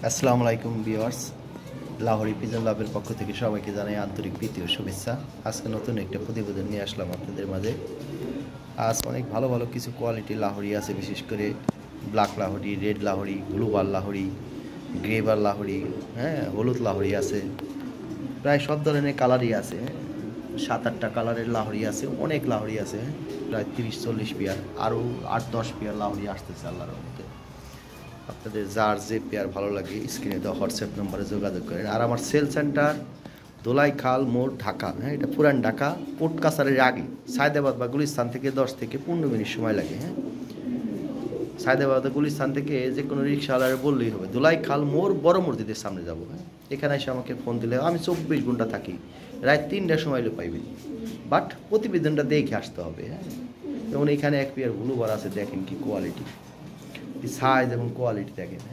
আসসালামু আলাইকুম viewers, Lahori pigeon লাভের পক্ষ থেকে সবাইকে জানাই আন্তরিক প্রীতি ও শুভেচ্ছা। আজকে নতুন একটা প্রতিবেদন নিয়ে আসলাম আপনাদের মাঝে। আজ অনেক ভালো ভালো কিছু কোয়ালিটির লাহোরি আছে, বিশেষ করে ব্ল্যাক লাহোরি, রেড লাহোরি, ব্লুবার লাহোরি, গ্রেবার লাহোরি, হলুদ লাহোরি আছে। প্রায় সব ধরনের কালারই আছে। 7-8টা কালারের লাহোরি আছে, অনেক লাহোরি আছে। প্রায় 30-40 পেয়ার, আরও 8-10 পেয়ার লাহোরি আসতেছে আল্লাহর রহমতে। আপনাদের যার যে পেয়ার ভালো লাগে স্ক্রিনে দেওয়া হোয়াটসঅ্যাপ নম্বরে যোগাযোগ করেন। আর আমার সেল সেন্টার দোলাই খাল মোড়, ঢাকা। এটা পুরান ঢাকা, কোর্ট কাছারির আগে। সায়দাবাদ বা গুলিস্তান থেকে 10 থেকে 15 মিনিট সময় লাগে। সায়দাবাদ বা গুলিস্তান থেকে যে কোনো রিক্সাওয়ালারে বললেই হবে দোলাই খাল মোড়, বড় মসজিদের সামনে যাবো। এখানে এসে আমাকে ফোন দিলে আমি 24 ঘন্টা থাকি, রাত 3টার সময় এলে পাইবেন। বাট প্রতিবেদনটা দেখে আসতে হবে। যেমন এখানে এক পেয়ার ব্লুবার আছে, দেখেন কি কোয়ালিটি, সাইজ এবং কোয়ালিটি দেখেন।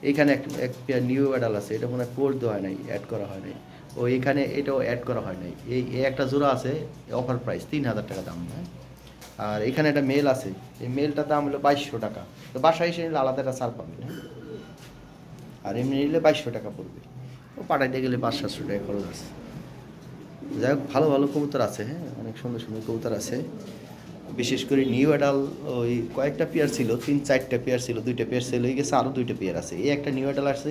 এইখানে এক পেয়ার নিউ অ্যাডাল আছে, এটা মনে হয় কোর্স দেওয়া হয় নাই, অ্যাড করা হয় নাই। ও এখানে এটাও অ্যাড করা হয় নাই। এই একটা জোড়া আছে, অফার প্রাইস 3000 টাকা দাম। আর এখানে একটা মেল আছে, এই মেলটার দাম হলো 2200 টাকা। তো বাসায় এসে নিলে আলাদা একটা ছাড় পাবেন। আর এমনি নিলে 2200 টাকা পড়বে। ও পাঠাইতে গেলে 500-700 টাকা খরচ আছে। যাই হোক, ভালো ভালো কবুতর আছে। অনেক সুন্দর সুন্দর কবুতর আছে। বিশেষ করে নিউ অ্যাডাল ওই কয়েকটা পেয়ার ছিল, 3-4টা পেয়ার ছিল, 2টা পেয়ার সেল হয়ে গেছে, আরও 2টা পেয়ার আছে। এই একটা নিউ অ্যাডাল আছে,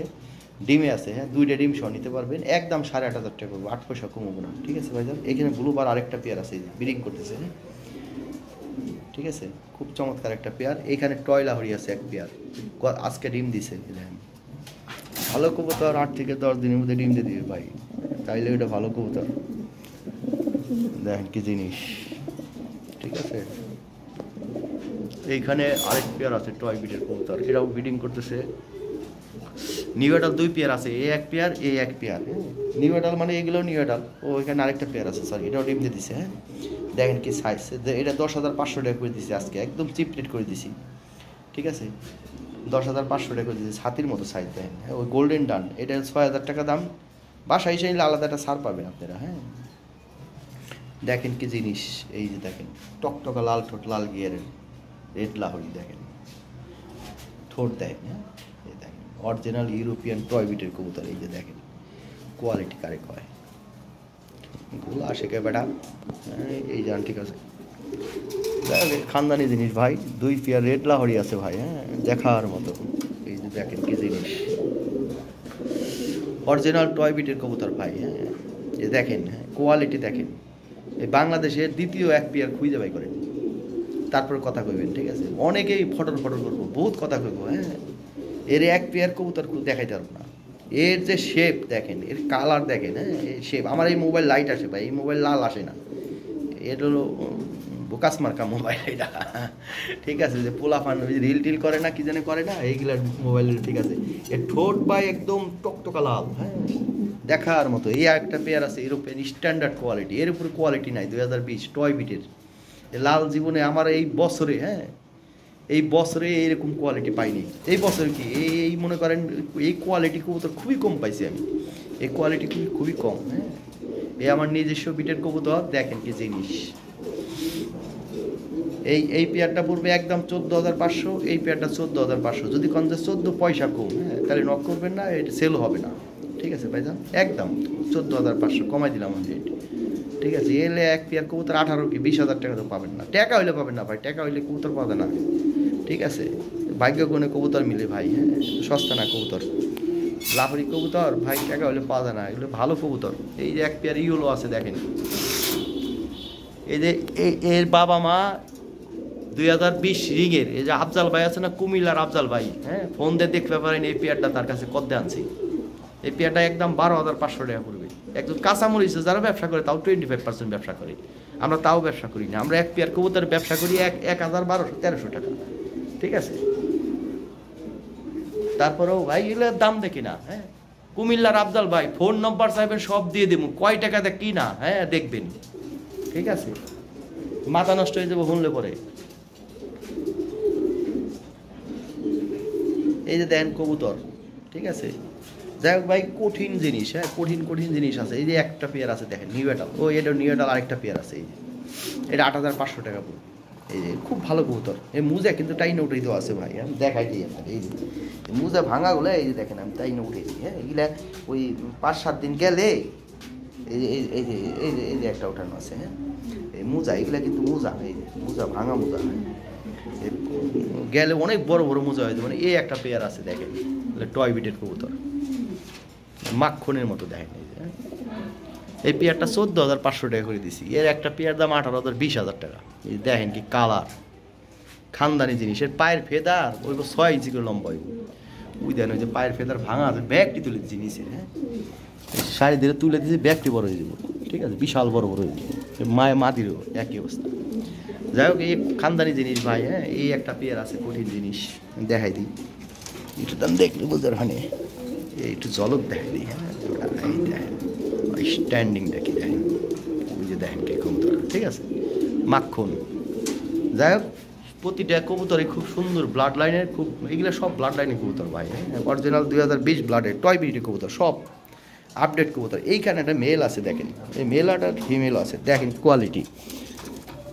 ডিমে আছে। 2টা ডিম সহ নিতে পারবেন, একদম 8500 টাকা করবো, 8 পয়সা কমবো না। ঠিক আছে ভাইজান। এখানে ব্লুবার আরেকটা পেয়ার আছে, ব্রিডিং করতেছে। ঠিক আছে, খুব চমৎকার একটা পেয়ার। এখানে টয় লাহোরি আছে এক পেয়ার, আজকে ডিম দিছে। ভালো কবুতর 8 থেকে 10 দিনের মধ্যে ডিম দিয়ে দিবে ভাই, তাইলে ওইটা ভালো কবুতর। দেখেন কি জিনিস। ঠিক আছে, এইখানে আরেক পেয়ার আছে টয় বিটের কবুতর, এরাও ব্রিডিং করতেছে। নিউ অ্যাডাল 2 পেয়ার আছে, এ এক পেয়ার, এ এক পেয়ার। নিউ অ্যাডাল মানে এগুলো নিউ অ্যাডাল। ও এখানে আরেকটা পেয়ার আছে, সরি, এটাও ডিম দিয়ে দিছে। দেখেন কি সাইজ। এটা 10,500 টাকা করে দিছি আজকে, একদম চিপ রেট করে দিছি। ঠিক আছে, 10,500 টাকা করে দিয়েছি। ছাতির মতো সাইজ দেখেন। ওই গোল্ডেন ডান, এটা 6000 টাকা দাম। বাসায় এসে নিলে আলাদা একটা ছাড় পাবেন আপনারা। দেখেন কি জিনিস। এই যে দেখেন, টকটকা লাল ঠোঁট, লাল গিয়ারের রেড লাহোরি। দেখেন ঠোঁট দেখেন। এই দেখেন অরিজিনাল ইউরোপিয়ান টয় বিটের কবুতর। এই যে দেখেন কোয়ালিটি কারে কয়, গুলো আসে কে বেটা। এই যান, ঠিক আছে, খানদানি জিনিস ভাই। 2 পেয়ার রেড লাহোরি আছে ভাই, দেখার মতো। এই যে দেখেন কি জিনিস, অরিজিনাল টয় বিটের কবুতর ভাই। এই দেখেন কোয়ালিটি দেখেন। এই বাংলাদেশের দ্বিতীয় এক পেয়ার খুঁজে বাই করেন, তারপর কথা কইবেন। ঠিক আছে, অনেকেই ফটর ফটর করবো, বহুত কথা কইবো। এর এক পেয়ার কবুতর দেখাইতে পারবো না। এর যে শেপ দেখেন, এর কালার দেখেন। শেপ, আমার এই মোবাইল লাইট আসে ভাই, এই মোবাইল লাল আসে না। এটা হলো বোকাস মার্কা মোবাইল এটা। ঠিক আছে, যে পোলাফান রিল টিল করে না, কি জানে করে না, এইগুলার মোবাইলের। ঠিক আছে, এর ঠোঁট ভাই একদম টকটকা লাল, দেখার মতো। এই একটা পেয়ার আছে ইউরোপিয়ান স্ট্যান্ডার্ড কোয়ালিটি, এর উপরে কোয়ালিটি নাই। 2020 টয় বিটের লাল জীবনে আমার এই বছরে, এই বছরে এরকম কোয়ালিটি পাইনি। এই বছরে কি এই মনে করেন, এই কোয়ালিটি কবুতর খুবই কম পাইছি আমি। এই কোয়ালিটি খুবই কম। এই আমার নিজস্ব বিটের কবুতর। দেখেন কি জিনিস। এই পেয়ারটা পড়বে একদম 14,500। এই পেয়ারটা 14,500। যদি কোন যে 14 পয়সা কম, তাহলে নক করবেন না, এটা সেল হবে না। ঠিক আছে ভাইজান, একদম 14,500 কমাই দিলাম আমি রেট। ঠিক আছে, এলে এক পেয়ার কবুতর 18 কি 20,000 টাকা তো পাবেন না। টাকা হইলে পাবেন না ভাই, টাকা হইলে কবুতর পাবে না। ঠিক আছে, ভাগ্য গুণে কবুতর মিলে ভাই। সস্তা না কবুতর। লাহোরি কবুতর ভাই টাকা হইলে পাওয়া যায় না, এগুলো ভালো কবুতর। এই যে এক পেয়ার ইউলো আছে দেখেন। এই যে এর বাবা মা 2020 রিংয়ের, এই যে আফজাল ভাই আছে না, কুমিল্লার আফজাল ভাই, ফোন দিয়ে দেখতে পারেন। এই পেয়ারটা তার কাছে কদ্দে আনছি। এই পেয়ারটা একদম 12,500 টাকা পড়বে। একদম কাঁচামরিচে যারা ব্যবসা করে, তাও 25% ব্যবসা করে। আমরা তাও ব্যবসা করি না, আমরা এক পেয়ার কবুতর ব্যবসা করি 1,1200-1,300 টাকা। ঠিক আছে, তারপরেও ভাই এগুলোর দাম দেখি না। কুমিল্লার আফজাল ভাই, ফোন নম্বর চাইবেন, সব দিয়ে দেবো, কয় টাকা দেখ কি না, দেখবেন। ঠিক আছে, মাথা নষ্ট হয়ে যাবো শুনলে পরে। এই যে দেন কবুতর। ঠিক আছে, যাই হোক ভাই, কঠিন জিনিস। কঠিন কঠিন জিনিস আছে। এই যে একটা পেয়ার আছে দেখেন নিউ অ্যাডাল। ও এটা নিউ অ্যাডাল আরেকটা পেয়ার আছে। এই যে এটা 8,500 টাকা পড়বে। এই যে খুব ভালো কবুতর। এই মোজা কিন্তু টাইনে উঠে দেওয়া আছে ভাই, আমি দেখাই দিই আপনাকে। এই যে মোজা ভাঙাগুলো এই যে দেখেন আমি টাইনে উঠে দিই। হ্যাঁ, এগুলা ওই 5-7 দিন গেলে এই যে এই যে এই যে এই যে একটা ওঠানো আছে। হ্যাঁ, এই মোজা এগুলা কিন্তু মোজা, এই যে মোজা ভাঙা মোজা। গেলে অনেক বড় বড় মোজা হয়েছে। মানে এই একটা পেয়ার আছে দেখেন, টয় বিটের কবুতর, মাখনের মতো দেখেন। এই যে এই পেয়ারটা 14,500 টাকা করে দিছি। এর একটা পেয়ার দাম 18,000 20,000 টাকা। এই দেখেন কি কালার, খানদানি জিনিস। এর পায়ের ফেদার ওই 6 ইঞ্চি করে লম্বা হইব। ওই দেন ওই যে পায়ের ফেদার ভাঙা আছে, ব্যাগটি তুলে দিচ্ছি নিচে। হ্যাঁ, শাড়ি দিয়ে তুলে দিয়েছি, ব্যাগটি বড় হয়ে যাবো। ঠিক আছে, বিশাল বড় বড় হয়ে যাবে। মায়ের মাদিরও একই অবস্থা। যাই হোক, এই খানদানি জিনিস ভাই। হ্যাঁ, এই একটা পেয়ার আছে কঠিন জিনিস, দেখাই দিই একটু। দাম দেখলে বলতে পারবেন, একটু জলক দেখাই দিই। হ্যাঁ, এই দেখেন স্ট্যান্ডিং দেখি, দেখেন ওই যে দেখেন কি কবুতর। ঠিক আছে, মাখন। যাই হোক, প্রতিটা কবুতরই খুব সুন্দর ব্লাড লাইনের, খুব এগুলো সব ব্লাড লাইনের কবুতর ভাই। হ্যাঁ, অরিজিনাল 2020 ব্লাডের টয় বিটি কবুতর, সব আপডেট কবুতর। এইখানে একটা মেল আছে দেখেন, এই মেল আর ফিমেল আছে, দেখেন কোয়ালিটি।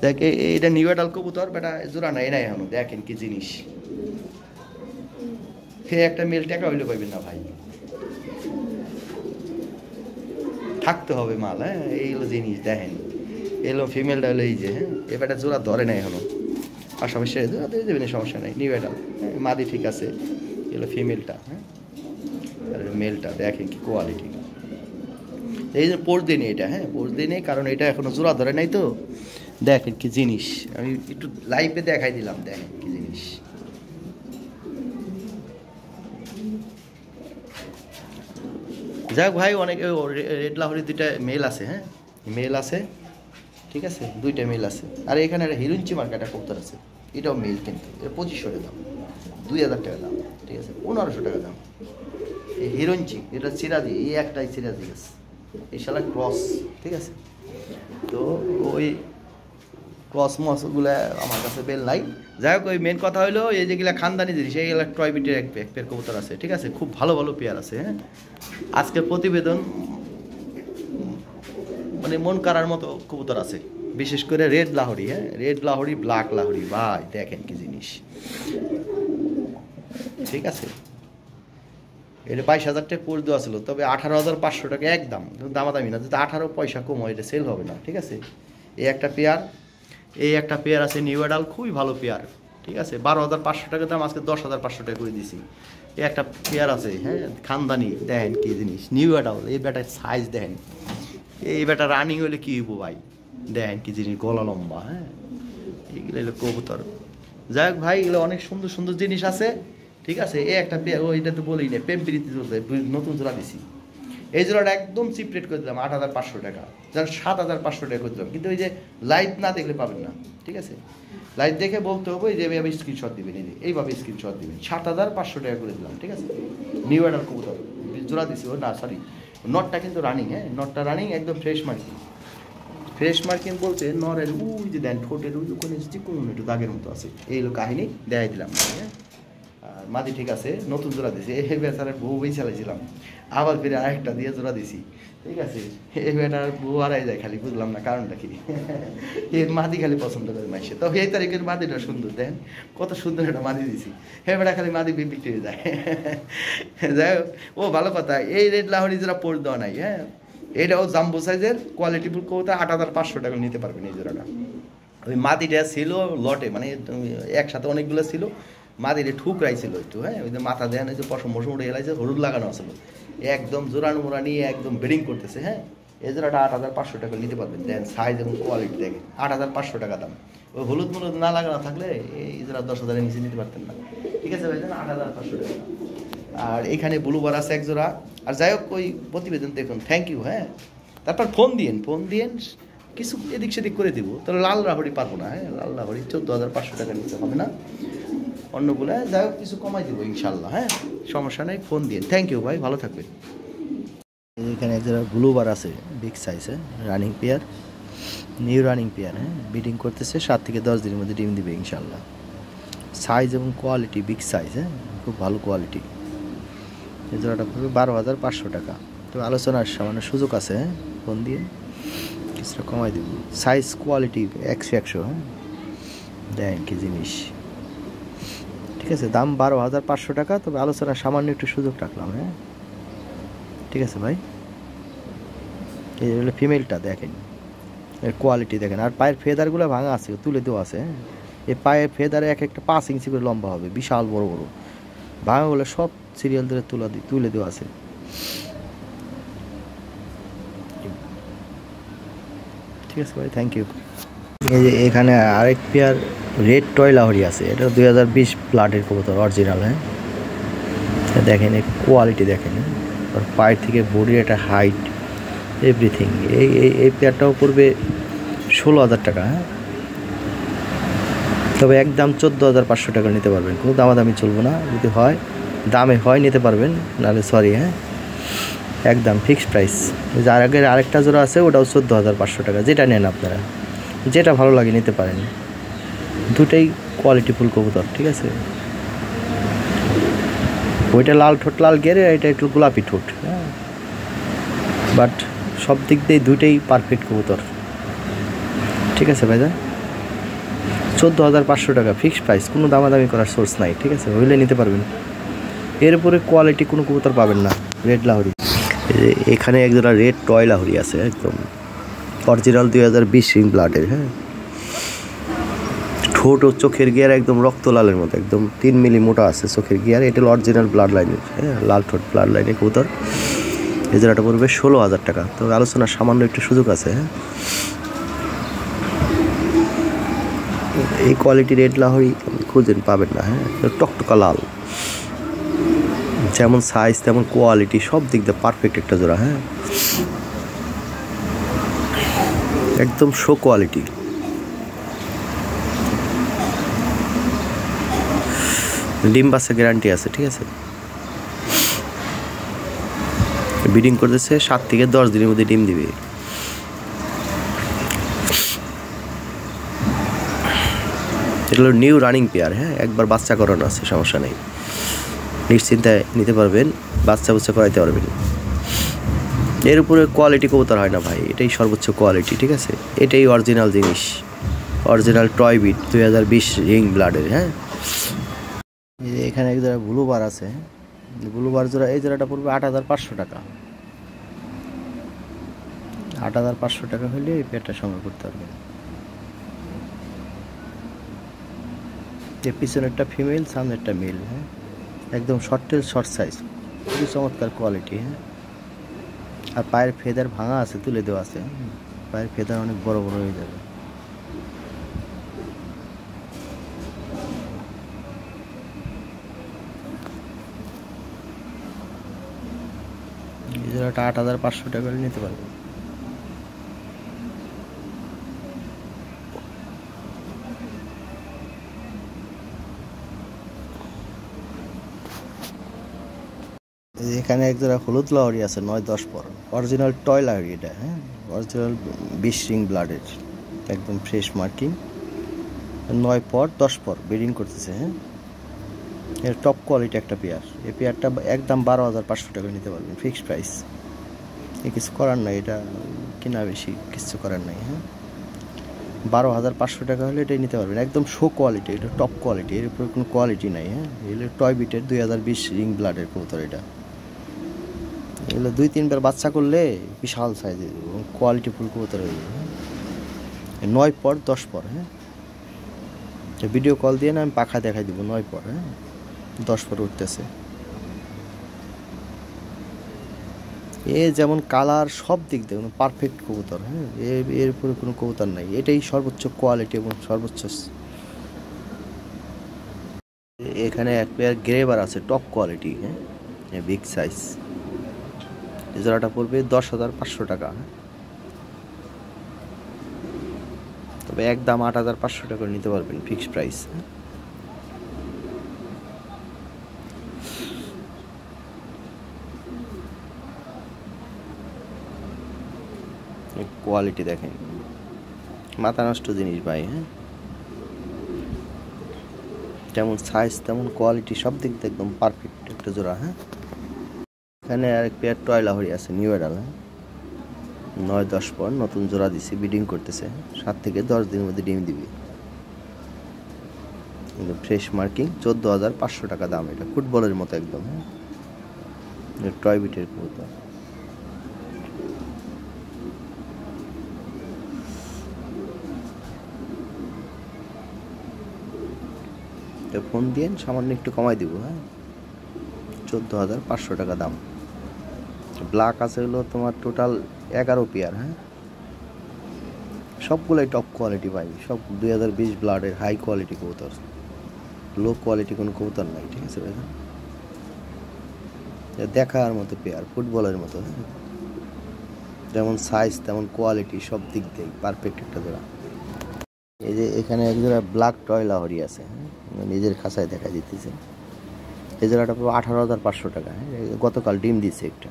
দেখে এইটা নিউ অ্যাডাল কবুতর, বেটা জোড়া নাই নাই এখনো। দেখেন কি জিনিস, সে একটা মেল টাকা হইলে পাইবেন না ভাই, থাকতে হবে মাল। হ্যাঁ, এইগুলো জিনিস দেখেন। এলো ফিমেলটা হলো এই যে। হ্যাঁ, এবারটা জোড়া ধরে নাই এখনো, পাশাপাশি জোড়া দিয়ে দেবেন, সমস্যা নেই। নিউ অ্যাডাল, হ্যাঁ, মাদি ঠিক আছে। এলো ফিমেলটা। হ্যাঁ, আর মেলটা দেখেন কি কোয়ালিটি। এই যে পোষ দিনে এটা, হ্যাঁ পোষ দিনে, কারণ এটা এখনো জোড়া ধরে নাই তো। দেখেন কি জিনিস, আমি একটু লাইভে দেখাই দিলাম, দেখেন কি জিনিস। যাক ভাই, অনেক রেড লাহোরি দুইটা মেল আছে। হ্যাঁ, মেল আছে, ঠিক আছে, দুইটা মেল আছে। আর এখানে একটা হিরুঞ্চি মার্কা একটা কবুতর আছে, এটাও মেল, কিন্তু এটা 2500 টাকা দাম, 2000 টাকা দাম। ঠিক আছে, 1500 টাকা দাম। এই হিরুঞ্চি এটা সিরাজি, এই একটাই সিরাজি আছে, এই শালা ক্রস। ঠিক আছে, তো ওই ক্রস মসগুলো আমার কাছে বেল নাই। যাই হোক, ওই মেন কথা হলো এই যেগুলো খানদানি জিনিস, এইগুলো টয় বিটের এক পেয়ার কবুতর আছে। ঠিক আছে, খুব ভালো ভালো পেয়ার আছে। হ্যাঁ, আজকের প্রতিবেদন মানে মন কাড়ার মতো কবুতর আছে, বিশেষ করে রেড লাহোরি। হ্যাঁ, রেড লাহোরি, ব্ল্যাক লাহোরি ভাই, দেখেন কি জিনিস। ঠিক আছে, এটা 22,000 টাকা কোর্স দেওয়া ছিল, তবে 18,500 টাকা একদম, দামাদামি না। যদি 18 পয়সা কম হয়, এটা সেল হবে না। ঠিক আছে, এই একটা পেয়ার, এই একটা পেয়ার আছে নিউ অ্যাডাল, খুবই ভালো পেয়ার। ঠিক আছে, 12,500 টাকা দাম, আজকে 10,500 টাকা করে দিয়েছি। এই একটা পেয়ার আছে, হ্যাঁ, খানদানি, দেখেন কি জিনিস, নিউ অ্যাডাল। এই ব্যাটার সাইজ দেখেন, এই ব্যাটা রানিং হলে কী হইব ভাই, দেখেন কি জিনিস, গলা লম্বা। হ্যাঁ, এইগুলো হলো কবুতর। যাই হোক ভাই, এগুলো অনেক সুন্দর সুন্দর জিনিস আছে। ঠিক আছে, এই একটা পেয়ার, ওইটা তো বলেই না, প্রেম প্রীতি চলতে নতুন জোড়া দিছি। এই জোড়াটা একদম চিপ রেট করে দিলাম, 8,500 টাকা, যার 7,500 টাকা করে দিলাম। কিন্তু ওই যে লাইভ না দেখলে পাবেন না। ঠিক আছে, লাইভ দেখে বলতে হবে যে এইভাবে স্ক্রিনশট দিবেন, এই যে এইভাবে স্ক্রিনশট দিবেন। 7,500 টাকা করে দিলাম। ঠিক আছে, নিউ অ্যাডাল কবুতর জোড়া দিছি। ও না, সরি, নটটা কিন্তু রানিং। হ্যাঁ, নটটা রানিং, একদম ফ্রেশ মার্কিং। ফ্রেশ মার্কিং বলতে নরের ওই যে দেন ঠোঁটের ওই ওখানে চিকুন একটু দাগের মতো আছে, এই হলো কাহিনী, দেখাই দিলাম। হ্যাঁ, আর মাদি ঠিক আছে, নতুন জোড়া দিছি। এই বেচারের বউ বই চালাইছিলাম, আবার ফিরে আরেকটা দিয়ে জোড়া দিছি। ঠিক আছে, এই বেটার বউ হারাই যায় খালি, বুঝলাম না কারণটা কি। এর মাদি খালি পছন্দ করে মাইসে। তো এই তারিখের মাদিটা সুন্দর, দেখেন কত সুন্দর একটা মাদি দিছি। হে বেটা খালি মাদি বিক্রি হয়ে যায়। যাই হোক, ও ভালো কথা, এই রেড লাহোরি যারা পোষ দেওয়া নাই। হ্যাঁ, এটাও জাম্বো সাইজের কোয়ালিটিফুল কবুতর, 8,500 টাকা নিতে পারবেন এই জোড়াটা। ওই মাদিটা ছিল লটে, মানে একসাথে অনেকগুলো ছিল, মাদিরে ঠুকরাই ছিল একটু। হ্যাঁ, ওই যে মাথা দেন, ওই যে পশম মশম উঠে এলাইছে, হলুদ লাগানো আসলো, একদম জোরানো মোড়া নিয়ে একদম ব্রিডিং করতেছে। হ্যাঁ, এই জোড়াটা 8,500 টাকা নিতে পারবেন। দেন সাইজ এবং কোয়ালিটি দেখেন, 8,500 টাকা দাম। ওই হলুদ মলুদ না লাগানো থাকলে এই জোড়া 10,000-এর নিচে নিতে পারতেন না। ঠিক আছে ভাই, 8,500 টাকা। আর এখানে ব্লুবার আছে এক জোড়া। আর যাই হোক, ওই প্রতিবেদন দেখুন, থ্যাংক ইউ। হ্যাঁ, তারপর ফোন দিয়েন, কিছু এদিক সেদিক করে দিব। তাহলে লাল লাহোরি পারবো না। হ্যাঁ, লাল লাহোরি 14,500 টাকা নিতে হবে না, অন্যগুলো যাই হোক কিছু কমাই দেবো ইনশাল্লাহ। হ্যাঁ, সমস্যা নেই, ফোন দিন। থ্যাংক ইউ ভাই, ভালো থাকবেন। এখানে এক জোড়া ব্লুবার আছে, বিগ সাইজ। হ্যাঁ, running pair, new running pair. হ্যাঁ, ব্রিডিং করতেছে, 7 থেকে 10 দিনের মধ্যে ডিম দিবে ইনশাল্লাহ। সাইজ এবং কোয়ালিটি বিগ সাইজ। হ্যাঁ, খুব ভালো কোয়ালিটি। এই জোড়াটা পড়বে 12,500 টাকা। তো আলোচনার সামান্য সুযোগ আছে। হ্যাঁ, ফোন দিয়ে কিছুটা কমাই দেব। Size quality 100 100। হ্যাঁ, দেখেন কি জিনিস, ঠিক আছে। দাম 12,500 টাকা, তবে আলোচনা সামান্য একটু সুযোগ রাখলাম। হ্যাঁ ঠিক আছে ভাই। এই হলো ফিমেলটা, দেখেন এর কোয়ালিটি দেখেন। আর পায়ের ফেদারগুলো ভাঙা আছে, তুলে দেওয়া আছে। হ্যাঁ এই পায়ের ফেদারে এক একটা 5 ইঞ্চি করে লম্বা হবে, বিশাল বড় বড়। ভাঙাগুলো সব সিরিয়াল ধরে তুলে দেওয়া আছে। ঠিক আছে ভাই, থ্যাংক ইউ। এই যে এখানে আরেক পেয়ার রেড টয় লাহোরি আছে, এটা 2020 ব্লাডের কবুতর, অরিজিনাল। হ্যাঁ দেখেন এই কোয়ালিটি দেখেন, আর পায়ের থেকে বডির একটা হাইট, এভরিথিং। এই পেয়ারটাও পড়বে 16,000 টাকা। হ্যাঁ তবে একদম 14,500 টাকা নিতে পারবেন, কোনো দামাদামি চলবো না। যদি হয় দামে হয় নিতে পারবেন, নাহলে সরি। হ্যাঁ একদম ফিক্সড প্রাইস। যার আগের আরেকটা জোড়া আছে ওটাও 14,500 টাকা। যেটা নেন আপনারা, যেটা ভালো লাগে নিতে পারেন। দুটাই কোয়ালিটিফুল কবুতর, ঠিক আছে। ওইটা লাল ঠোঁট, লাল গেরে, এটা একটু গোলাপি ঠোঁট। হ্যাঁ বাট সব দিক দিয়ে দুইটাই পারফেক্ট কবুতর, ঠিক আছে ভাইজান। 14,500 টাকা ফিক্সড প্রাইস, কোনো দামাদামি করার সোর্স নাই, ঠিক আছে। হইলে নিতে পারবেন। এর উপরে কোয়ালিটি কোনো কবুতর পাবেন না। রেড লাহোরি, এখানে একজোড়া রেড টয় লাহোরি আছে, একদম অরিজিনাল 2020 রিং ব্লাডের। হ্যাঁ ঠোঁট ও চোখের গিয়ার একদম রক্ত লালের মতো, একদম 3 মিলি মোটা আছে চোখের গিয়ার। এটা অরিজিনাল ব্লাড লাইনের। হ্যাঁ লাল ঠোঁট ব্লাড লাইনের কবুতর। এই জোড়াটা পড়বে 16,000 টাকা, তবে আলোচনার সামান্য একটু সুযোগ আছে। হ্যাঁ এই কোয়ালিটি রেড লাহোরি খুঁজেন, পাবেন না। হ্যাঁ টকটকা লাল, যেমন সাইজ তেমন কোয়ালিটি, সব দিক দিয়ে পারফেক্ট একটা জোড়া। হ্যাঁ একদম শো কোয়ালিটি। ডিম বাচ্চা গ্যারান্টি আছে, ঠিক আছে। ব্রিডিং করতেছে 7 থেকে 10 দিনের মধ্যে ডিম দিবে। এটা হলো নিউ রানিং পেয়ার। হ্যাঁ একবার বাচ্চা করানো আছে, সমস্যা নেই, নিশ্চিন্তায় নিতে পারবেন, বাচ্চা করাইতে পারবেন। এর উপরে কোয়ালিটি কবুতর হয় না ভাই, এটাই সর্বোচ্চ কোয়ালিটি, ঠিক আছে। এটাই অরিজিনাল জিনিস, অরিজিনাল টয় বিট 2020 রিং ব্লাডের। হ্যাঁ এখানে এক জোড়া ব্লুবার আছে, ব্লুবার জোড়া। এই জোড়াটা পড়বে 8,500 টাকা। 8,500 টাকা হলে এই পেয়ারটা সংগ্রহ করতে পারবেন। এর পিছনেরটা ফিমেল, সামনেরটা মেল। হ্যাঁ একদম শর্ট টেল, শর্ট সাইজ, খুবই চমৎকার কোয়ালিটি। হ্যাঁ আর পায়ের ফেদার ভাঙা আছে, তুলে দেওয়া আছে। পায়ের ফেদার অনেক বড় বড় হয়ে যাবে। এই জোড়াটা 8,500 টাকা নিতে পারবেন। এখানে এক জোড়া হলুদ লাহোরি আছে, 9-10 পর, অরিজিনাল টয় লাহোরি এটা। হ্যাঁ অরিজিনাল 20 রিং ব্লাডের, একদম ফ্রেশ মার্কিং। 9 পর 10 পর ব্রিডিং করতেছে। হ্যাঁ এর টপ কোয়ালিটি একটা পেয়ার। এই পেয়ারটা একদম 12,500 টাকা নিতে পারবেন, ফিক্সড প্রাইস। কিছু করার নাই, এটা কিনা বেশি, কিছু করার নাই। হ্যাঁ 12,500 টাকা হলে এটাই নিতে পারবেন, একদম শো কোয়ালিটি, এটা টপ কোয়ালিটি, এর উপরে কোনো কোয়ালিটি নাই। হ্যাঁ এগুলো টয় বিটের 2020 রিং ব্লাডের কবুতর। এটা এগুলো 2-3 বার বাচ্চা করলে বিশাল সাইজের এবং কোয়ালিটি ফুল কবুতর হয়ে যাবে। 9 পর 10 পর। হ্যাঁ ভিডিও কল দিয়ে না আমি পাখা দেখাই দিব। 9 পর, হ্যাঁ 10 পর উঠতেছে। এ যেমন কালার, সব দিক দিয়ে পারফেক্ট কবুতর। হ্যাঁ এর উপরে কোনো কবুতর নাই, এটাই সর্বোচ্চ কোয়ালিটি এবং সর্বোচ্চ। এখানে এক পেয়ার গ্রেবার আছে, টপ কোয়ালিটি। হ্যাঁ বিগ সাইজ। এই জোড়াটা পড়বে 10,500 টাকা। তবে একদম 8,500 টাকা নিতে পারবেন, ফিক্সড প্রাইস। কোয়ালিটি দেখেন, মাথা নষ্ট জিনিস ভাই। হ্যাঁ যেমন সাইজ তেমন কোয়ালিটি, সব দিক দিয়ে একদম পারফেক্ট একটা জোড়া। হ্যাঁ এখানে আরেক পেয়ার টয় লাহোরি আছে, নিউ এডাল। 9-10 পর নতুন জোড়া দিছে, ব্রিডিং করতেছে। 7 থেকে 10 দিনের মধ্যে ডিম দিবে। ফ্রেশ মার্কিং, 14,500 টাকা দাম। এটা ফুটবলের মতো একদম। হ্যাঁ, টয় বিটের কবুতর। ফোন দিয়ে সামান্য একটু কমাই দিব। হ্যাঁ, 14,500 টাকা দাম। ব্ল্যাক আছে হলো তোমার টোটাল 11 পেয়ার। হ্যাঁ, সবগুলোই টপ কোয়ালিটি পাই, সব 2020 ব্লাডের হাই কোয়ালিটি কবুতর, লো কোয়ালিটি কোনো কবুতর নাই। ঠিক আছে ভাই, দেখার মতো পেয়ার, ফুটবলের মতো। হ্যাঁ, যেমন সাইজ তেমন কোয়ালিটি, সব দিক দিয়ে পারফেক্ট একটা জোড়া। এই যে এখানে এক জোড়া ব্ল্যাক টয় লাহোরি আছে। হ্যাঁ, নিজের খাঁচায় দেখা দিতেছে। এই জোড়াটা পুরো 18,500 টাকা। হ্যাঁ, গতকাল ডিম দিছে একটা,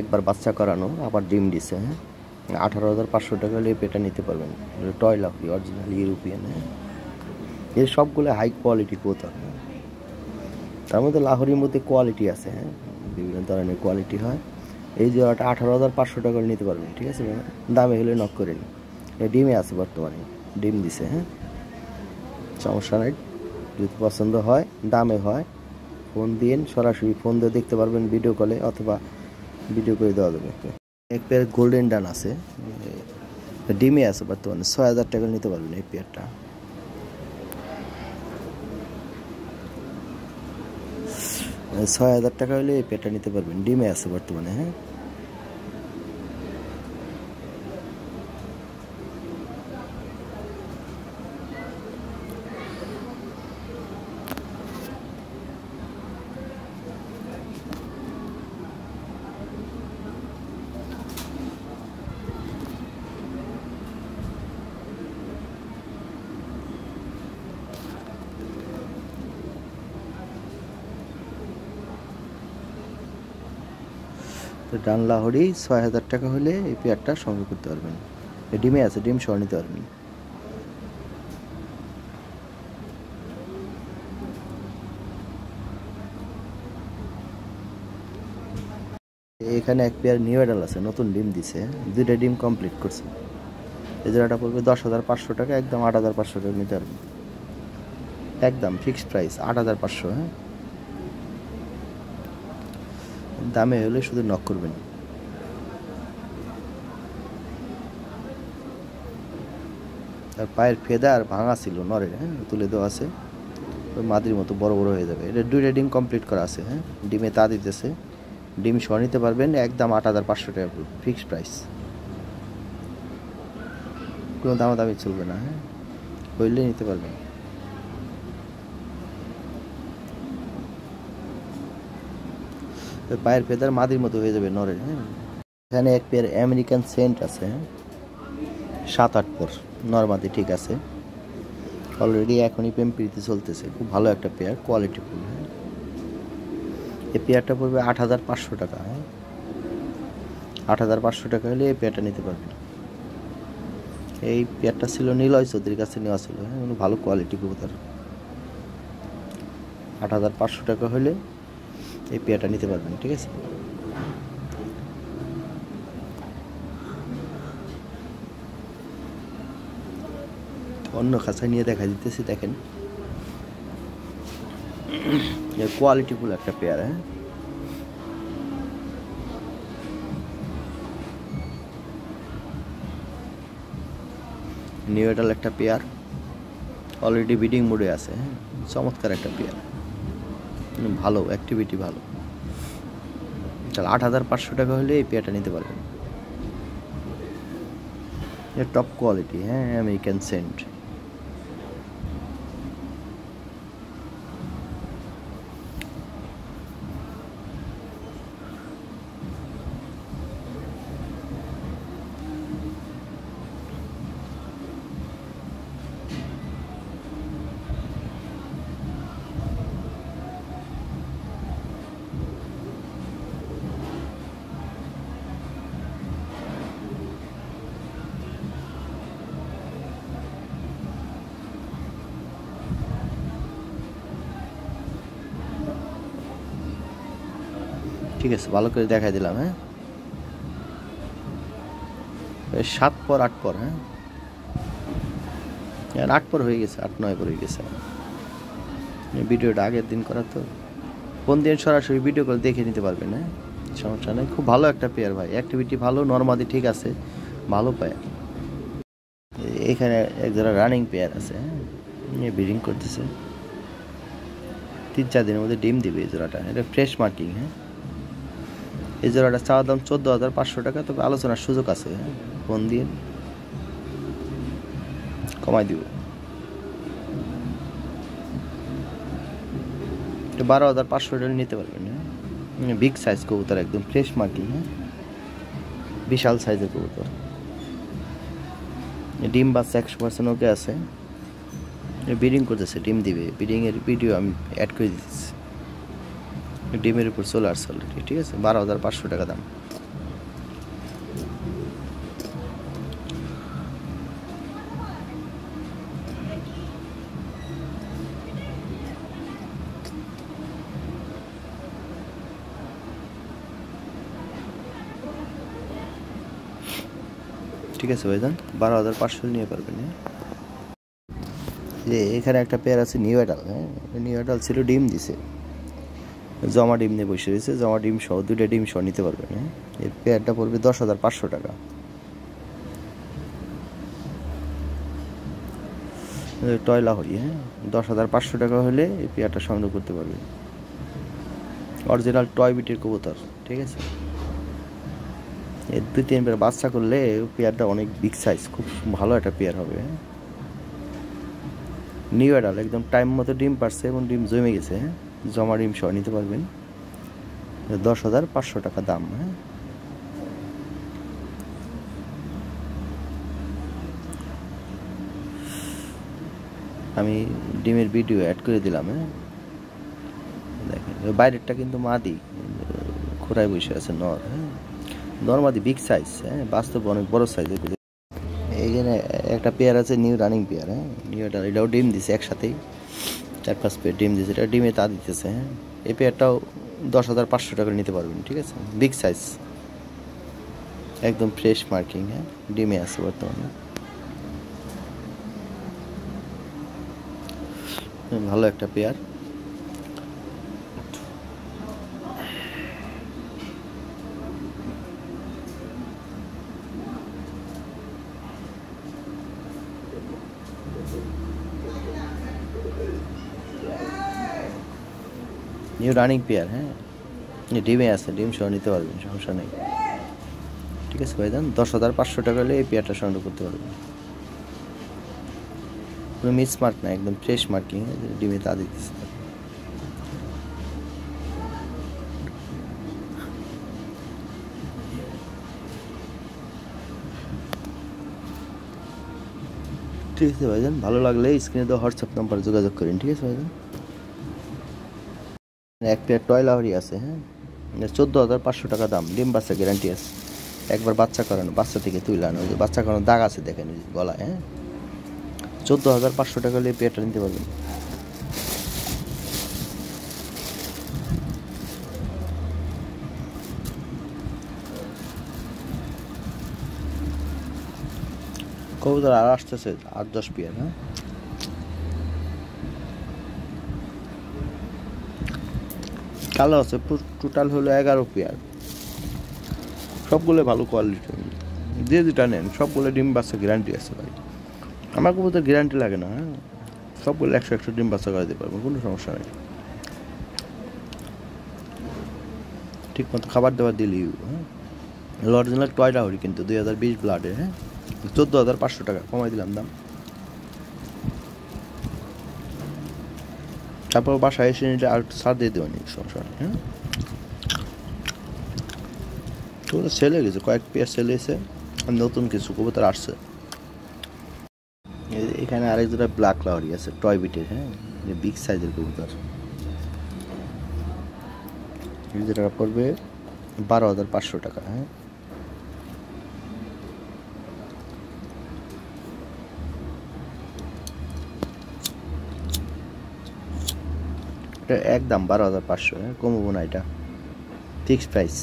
একবার বাচ্চা করানো আবার ডিম দিছে। হ্যাঁ, 18,500 টাকা হলে পেটা নিতে পারবেন। Toy Lahori original European. হ্যাঁ, এর সবগুলো হাই কোয়ালিটি কবুতর। তার মধ্যে লাহোরির মধ্যে কোয়ালিটি আছে। হ্যাঁ, বিভিন্ন ধরনের কোয়ালিটি হয়। এই জোড়াটা 18,500 টাকা নিতে পারবেন। ঠিক আছে, দামে হলে নক করে নিন। ডিমে আছে বর্তমানে, ডিম দিছে। হ্যাঁ, সমস্যা নাই, যদি পছন্দ হয় দামে হয় ফোন দিন, সরাসরি ফোন দিয়ে দেখতে পারবেন ভিডিও কলে, অথবা ভিডিও করে দেওয়া যাবে। এক পেয়ার গোল্ডেন ডান আছে, ডিমে আছে বর্তমানে, 6,000 টাকা নিতে পারবেন এই পেয়ারটা। মানে 6,000 টাকা হলে এই পেয়ারটা নিতে পারবেন, ডিমে আছে বর্তমানে। হ্যাঁ, তো ডান লাহোরি 6,000 টাকা হলে এই পেয়ারটা সংগ্রহ করতে পারবেন। ডিমে আছে, ডিম সহ নিতে পারবেন। এখানে এক পেয়ার নিউ অ্যাডাল আছে, নতুন ডিম দিছে, 2টা ডিম কমপ্লিট করছে। এই জোড়াটা পড়বে 10,500 টাকা, একদম 8,500 টাকা নিতে পারবেন। একদম ফিক্সড প্রাইস 8,500। হ্যাঁ, দামে হলে শুধু নক করবেন। তার পায়ের ফেদার ভাঙা ছিল নরের। হ্যাঁ, তুলে দেওয়া আছে, ওই মাদির মতো বড় বড় হয়ে যাবে। এটা 2টা ডিম কমপ্লিট করা আছে। হ্যাঁ, ডিমে তা দিতেছে, ডিম সহ নিতে পারবেন, একদম 8,500 টাকা ফিক্সড প্রাইস, কোনো দামাদামি চলবে না। হ্যাঁ, হইলে নিতে পারবেন। পায়ের ফেদার মাদির মতো হয়ে যাবে নরের। হ্যাঁ, এখানে এক পেয়ার আমেরিকান সেন্ট আছে। 7-8 পর নরমাদি, ঠিক আছে, অলরেডি এখনই প্রেম প্রীতি চলতেছে, খুব ভালো একটা পেয়ার, কোয়ালিটি ফুল। হ্যাঁ, এই পেয়ারটা পড়বে 8,500 টাকা। হ্যাঁ, 8,500 টাকা হলে এই পেয়ারটা নিতে পারবেন। এই পেয়ারটা ছিল নিলয় চৌধুরীর কাছে নেওয়া ছিল। হ্যাঁ, ভালো কোয়ালিটি কবুতর। 8,500 টাকা হলে এই পেয়ারটা নিতে পারবেন। ঠিক আছে, অন্য খাঁচায় নিয়ে দেখা দিতেছি, দেখেন কোয়ালিটি ফুল একটা পেয়ার। হ্যাঁ, নিউ অ্যাডাল একটা পেয়ার, অলরেডি ব্রিডিং মোডে আছে। হ্যাঁ, চমৎকার একটা পেয়ার, ভালো অ্যাক্টিভিটি ভালো। তাহলে 8,500 টাকা হলে এই পেয়ারটা নিতে পারবেন। Top quality. হ্যাঁ, আমেরিকান সেন্ট। ঠিক আছে, ভালো করে দেখাই দিলাম। হ্যাঁ, 7 পর 8 পর। হ্যাঁ, 8 পর হয়ে গেছে, 8-9 পর হয়ে গেছে। ভিডিওটা আগের দিন করা তো, কোন দিন সরাসরি ভিডিও করে দেখে নিতে পারবেন। হ্যাঁ, সমস্যা নেই। খুব ভালো একটা পেয়ার ভাই, অ্যাক্টিভিটি ভালো, নরমালি ঠিক আছে, ভালো পেয়ার। এখানে এক জোড়া রানিং পেয়ার আছে, হ্যাঁ, ব্রিডিং করতেছে। 3-4 দিনের মধ্যে ডিম দিবে এই জোড়াটা। এটা ফ্রেশ মার্কিং। হ্যাঁ, এই জোড়াটা চাওয়া দাম 14,500 টাকা, তবে আলোচনার সুযোগ আছে। হ্যাঁ, ফোন দিয়ে কমাই দিব। 12,500 টাকা নিতে পারবেন। হ্যাঁ, বিগ সাইজ কবুতর, একদম ফ্রেশ মার্কিং। হ্যাঁ, বিশাল সাইজের কবুতর। ডিম বাচ্চা 100% ওকে আছে, ব্রিডিং করতেছে, ডিম দিবে। ব্রিডিংয়ের ভিডিও আমি অ্যাড করে দিতেছি। ডিমের উপর চলে আসছে অলরেডি। ঠিক আছে, 12,500 টাকা দাম। ঠিক আছে ভাইজান, 12,500 নিয়ে পারবেন। যে এখানে একটা পেয়ার আছে নিউ অ্যাডাল। হ্যাঁ, নিউ অ্যাডাল ছিল, ডিম দিছে, জমা ডিম নিয়ে বসে রয়েছে। জমা ডিম সহ 2টা ডিম সহ নিতে পারবেন। হ্যাঁ, এই পেয়ারটা পড়বে 10,500 টাকা। টয় লাহোরি। হ্যাঁ, 10,500 টাকা হলে এই পেয়ারটা সংগ্রহ করতে পারবেন। অরিজিনাল টয় বিটের কবুতর। ঠিক আছে, এর 2-3 বার বাচ্চা করলে পেয়ারটা অনেক বিগ সাইজ, খুব ভালো একটা পেয়ার হবে। নিউ অ্যাডাল, একদম টাইম মতো ডিম পারছে এবং ডিম জমে গেছে। হ্যাঁ, জমা ডিম সহ নিতে পারবেন। 10,500 টাকা দাম। হ্যাঁ, আমি ডিমের ভিডিও অ্যাড করে দিলাম। হ্যাঁ, দেখেন বাইরেরটা কিন্তু মাদি, খোড়ায় বসে আছে নর। হ্যাঁ, নর মাদি, বিগ সাইজ। হ্যাঁ, বাস্তব অনেক বড় সাইজের। এইখানে একটা পেয়ার আছে নিউ রানিং পেয়ার। হ্যাঁ, নিউ অ্যাডাল, এটাও ডিম দিছে একসাথেই, 4-5 পেয়ার ডিম দিয়েছে। এটা ডিমে তা দিতেছে। হ্যাঁ, এই পেয়ারটাও 10,500 টাকা নিতে পারবেন। ঠিক আছে, বিগ সাইজ, একদম ফ্রেশ মার্কিং। হ্যাঁ, ডিমে আছে বর্তমানে, ভালো একটা পেয়ার। New running pair. হ্যাঁ, ডিমে আছে, ডিম সহ নিতে পারবেন, সমস্যা নেই। ঠিক আছে ভাইজান, 10,500 টাকা হলে এই পেয়ারটা সংগ্রহ করতে পারবেন। কোনো মিস মার্ক না, একদম ফ্রেশ মার্কিং। ডিমে তা দিতেছে। ঠিক আছে ভাইজান, ভালো লাগলে স্ক্রিনে দেওয়া হোয়াটসঅ্যাপ নাম্বারে যোগাযোগ করেন। ঠিক আছে ভাইজান, এক পেয়ার টয় লাহোরি আছে। হ্যাঁ, 14,500 টাকা দাম। ডিম বাচ্চা গ্যারান্টি আছে, একবার বাচ্চা করানো, বাচ্চা থেকে তুলে আনো। ওই যে বাচ্চা করানো দাগ আছে দেখেন গলায়। হ্যাঁ, 14,500 টাকা হলে পেয়ারটা নিতে পারবেন। কবুতর আর আসতেছে 8-10 পেয়ার। হ্যাঁ, কালো আছে, টোটাল হলো 11 পেয়ার। সবগুলো ভালো কোয়ালিটি, যে যেটা নেন সবগুলো ডিম বাচ্চা গ্যারান্টি আছে ভাই। আমার কবুতর গ্যারান্টি লাগে না। হ্যাঁ, সবগুলো 100 ডিম বাচ্চা করে দিতে পারবো, কোনো সমস্যা নেই। ঠিক মতো খাবার দাবার দিলেই। হ্যাঁ, অরিজিনাল টয় লাহোরি কিন্তু 2020 ব্লাডের। হ্যাঁ, 14,500 টাকা কমাই দিলাম দাম। তারপর বাসায় এসে নিলে আর একটু ছাড় দিয়ে দেওয়া, সমস্যা নেই। হ্যাঁ, কবুতর সেল হয়ে গেছে, কয়েক পেয়ার সেল হয়েছে, আর নতুন কিছু কবুতর আসছে। এখানে আরেক জোড়া ব্ল্যাক লাহোরি আছে, টয় বিটের। হ্যাঁ, বিগ সাইজের কবুতর। এই যেটা পড়বে 12,500 টাকা। হ্যাঁ, এটা একদম 12,500। হ্যাঁ, কমবো না, এটা ফিক্সড প্রাইস।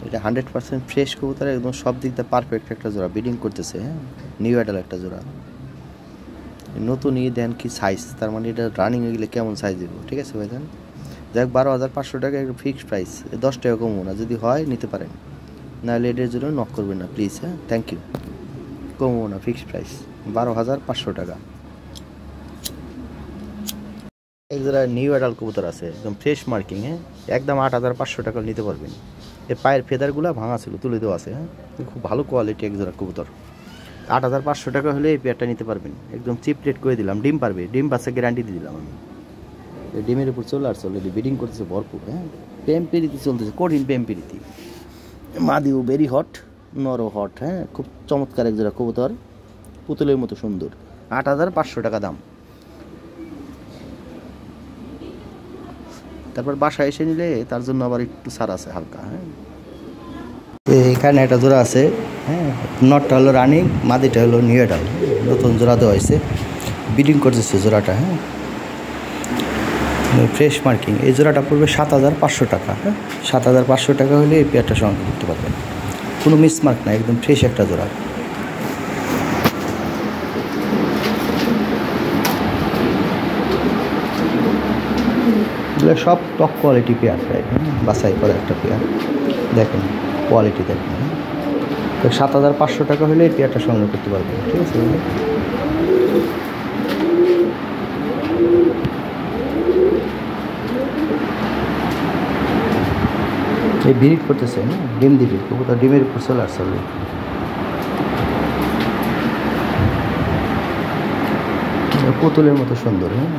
এটা 100% ফ্রেশ কবুতর, একদম সব দিক দিয়ে পারফেক্ট একটা জোড়া, ব্রিডিং করতেছে। হ্যাঁ, নিউ অ্যাডাল একটা জোড়া। নতুনই দেন কি সাইজ, তার মানে এটা রানিং হয়ে গেলে কেমন সাইজ দেবো, ঠিক আছে ভাইজান। যাক 12,500 টাকা একটা ফিক্সড প্রাইস, 10 টাকা কমবো না, যদি হয় নিতে পারেন, নাহলে এটার জন্য নক করবেন না প্লিজ। হ্যাঁ, থ্যাংক ইউ। কমবো না, ফিক্সড প্রাইস 12,500 টাকা। এক জোড়া নিউ অ্যাডাল কবুতর আছে, একদম ফ্রেশ মার্কিং। হ্যাঁ, একদম 8,500 টাকা নিতে পারবেন। এর পায়ের ফেদারগুলো ভাঙা ছিল, তুলে দেওয়া আছে। হ্যাঁ, খুব ভালো কোয়ালিটি এক জোড়া কবুতর। 8,500 টাকা হলে এই পেয়ারটা নিতে পারবেন, একদম চিপ রেট করে দিলাম। ডিম পারবে, ডিম বাচ্চা গ্যারান্টি দিয়ে দিলাম আমি। এই ডিমের উপর চলে আসছে, অলরেডি ব্রিডিং করতেছে ভরপুর। হ্যাঁ, প্রেম প্রীতি চলতেছে, কঠিন প্রেম প্রীতি। মাদিও ভেরি হট, নরও হট। হ্যাঁ, খুব চমৎকার এক জোড়া কবুতর, পুতুলের মতো সুন্দর। 8,500 টাকা দাম। তারপর বাসায় এসে নিলে তার জন্য আবার একটু ছাড় আছে হালকা। হ্যাঁ, এখানে একটা জোড়া আছে। হ্যাঁ, নটটা হলো রানিং, মাদিটা হলো নিউ অ্যাডাল, নতুন জোড়া দেওয়া হয়েছে, ব্রিডিং করতেছে জোড়াটা। হ্যাঁ, ফ্রেশ মার্কিং। এই জোড়াটা পড়বে 7,500 টাকা। হ্যাঁ, 7,500 টাকা হলে এই পেয়ারটা সংগ্রহ করতে পারবেন, কোনো মিসমার্ক না, একদম ফ্রেশ একটা জোড়া। এগুলো সব টপ কোয়ালিটি পেয়ার প্রায়। হ্যাঁ, বাছাই করা একটা পেয়ার, দেখেন কোয়ালিটি দেখেন। হ্যাঁ, তো 7,500 টাকা হলে এই পেয়ারটা সংগ্রহ করতে পারবেন, ঠিক আছে। এই ব্রিড করতেছে, ডিম দিবি, কবুতর ডিমের উপর চলে আসছে। পুতুলের মতো সুন্দর। হ্যাঁ,